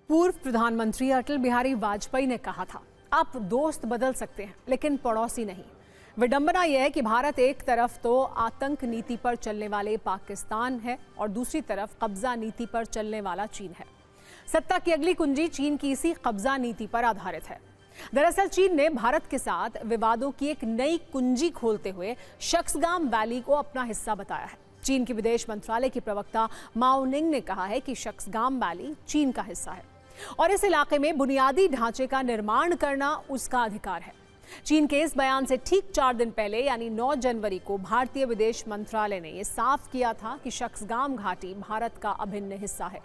पूर्व प्रधानमंत्री अटल बिहारी वाजपेयी ने कहा था, आप दोस्त बदल सकते हैं लेकिन पड़ोसी नहीं। विडंबना यह है कि भारत एक तरफ तो आतंक नीति पर चलने वाले पाकिस्तान है और दूसरी तरफ कब्जा नीति पर चलने वाला चीन है। सत्ता की अगली कुंजी चीन की इसी कब्जा नीति पर आधारित है। दरअसल चीन ने भारत के साथ विवादों की एक नई कुंजी खोलते हुए शक्सगाम वैली को अपना हिस्सा बताया है। चीन के विदेश मंत्रालय की प्रवक्ता माओ निंग ने कहा है कि शक्सगाम वैली चीन का हिस्सा है और इस इलाके में बुनियादी ढांचे का निर्माण करना उसका अधिकार है। चीन के इस बयान से ठीक 4 दिन पहले यानी 9 जनवरी को भारतीय विदेश मंत्रालय ने यह साफ किया था कि शक्सगाम घाटी भारत का अभिन्न हिस्सा है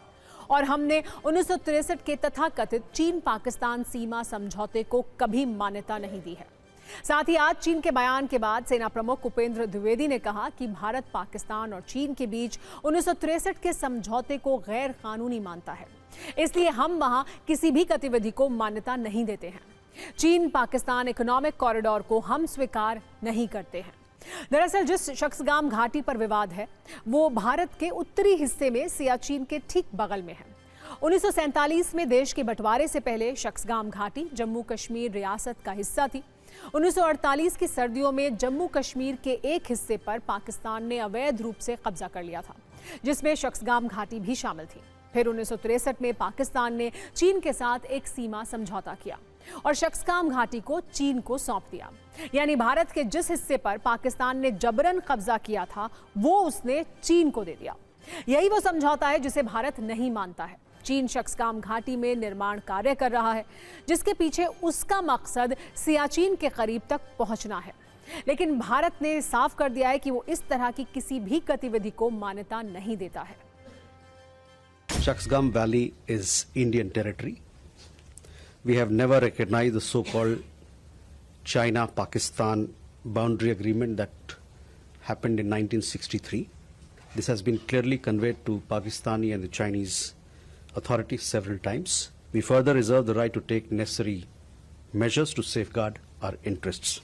और हमने 1963 के तथाकथित चीन पाकिस्तान सीमा समझौते को कभी मान्यता नहीं दी है। साथ ही आज चीन के बयान के बाद सेना प्रमुख उपेंद्र द्विवेदी ने कहा कि भारत पाकिस्तान और चीन के बीच 1963 के समझौते को गैर कानूनी मानता है, इसलिए हम वहां किसी भी गतिविधि को मान्यता नहीं देते हैं। चीन पाकिस्तान इकोनॉमिक कॉरिडोर को हम स्वीकार नहीं करते हैं। दरअसल जिस शक्सगाम घाटी पर विवाद है वो भारत के उत्तरी हिस्से में सियाचिन के ठीक बगल में है। 1947 में देश के बंटवारे से पहले शक्सगाम घाटी जम्मू कश्मीर रियासत का हिस्सा थी। 1948 की सर्दियों में जम्मू कश्मीर के एक हिस्से पर पाकिस्तान ने अवैध रूप से कब्जा कर लिया था, जिसमें शक्सगाम घाटी भी शामिल थी। फिर 1963 में पाकिस्तान ने चीन के साथ एक सीमा समझौता किया और शक्सगाम घाटी को चीन को सौंप दिया। यानी भारत के जिस हिस्से पर पाकिस्तान ने जबरन कब्जा किया था वो उसने चीन को दे दिया। यही वो समझौता है जिसे भारत नहीं मानता है। चीन शक्सगाम घाटी में निर्माण कार्य कर रहा है जिसके पीछे उसका मकसद सियाचिन के करीब तक पहुंचना है, लेकिन भारत ने साफ कर दिया है कि वो इस तरह की किसी भी गतिविधि को मान्यता नहीं देता है। Shaksgam Valley is Indian territory. We have never recognized the so-called China-Pakistan boundary agreement that happened in 1963. This has been clearly conveyed to Pakistani and the Chinese authorities several times. We further reserve the right to take necessary measures to safeguard our interests.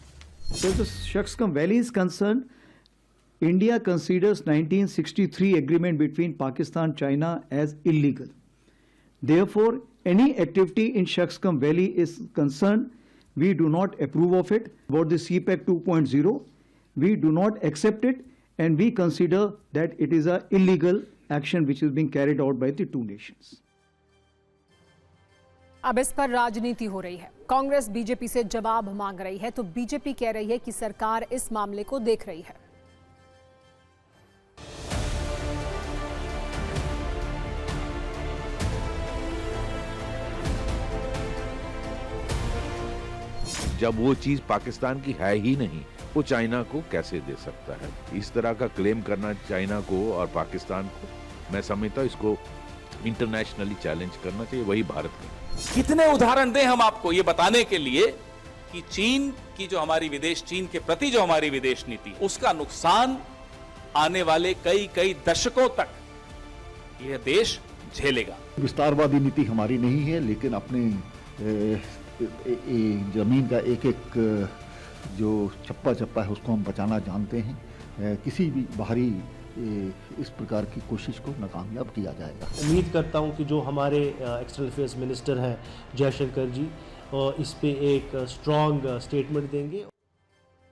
So as the Shaksgam Valley is concerned, India considers 1963 agreement between Pakistan and China as illegal. Therefore, any activity in Shaksgam Valley is concerned, we do not approve of it. About the CPEC 2.0, we do not accept it and we consider that it is an illegal action which is being carried out by the two nations. अब इस पर राजनीति हो रही है। Congress BJP से जवाब मांग रही है तो बीजेपी कह रही है कि सरकार इस मामले को देख रही है। जब वो चीज पाकिस्तान की है ही नहीं, वो चाइना को कैसे दे सकता है? इस तरह का क्लेम करना चाइना को और पाकिस्तान को, मैं समझता हूँ इसको इंटरनेशनली चैलेंज करना चाहिए, वही भारत का। कितने उदाहरण दें हम आपको ये बताने के लिए कि चीन की जो हमारी चीन के प्रति जो हमारी विदेश नीति, उसका नुकसान आने वाले कई दशकों तक यह देश झेलेगा। विस्तारवादी नीति हमारी नहीं है, लेकिन अपने जमीन का एक जो चप्पा है उसको हम बचाना जानते हैं। किसी भी बाहरी इस प्रकार की कोशिश को नाकामयाब किया जाएगा। उम्मीद करता हूं कि जो हमारे एक्सटर्नल अफेयर्स मिनिस्टर हैं जयशंकर जी, इस पे एक स्ट्रॉन्ग स्टेटमेंट देंगे।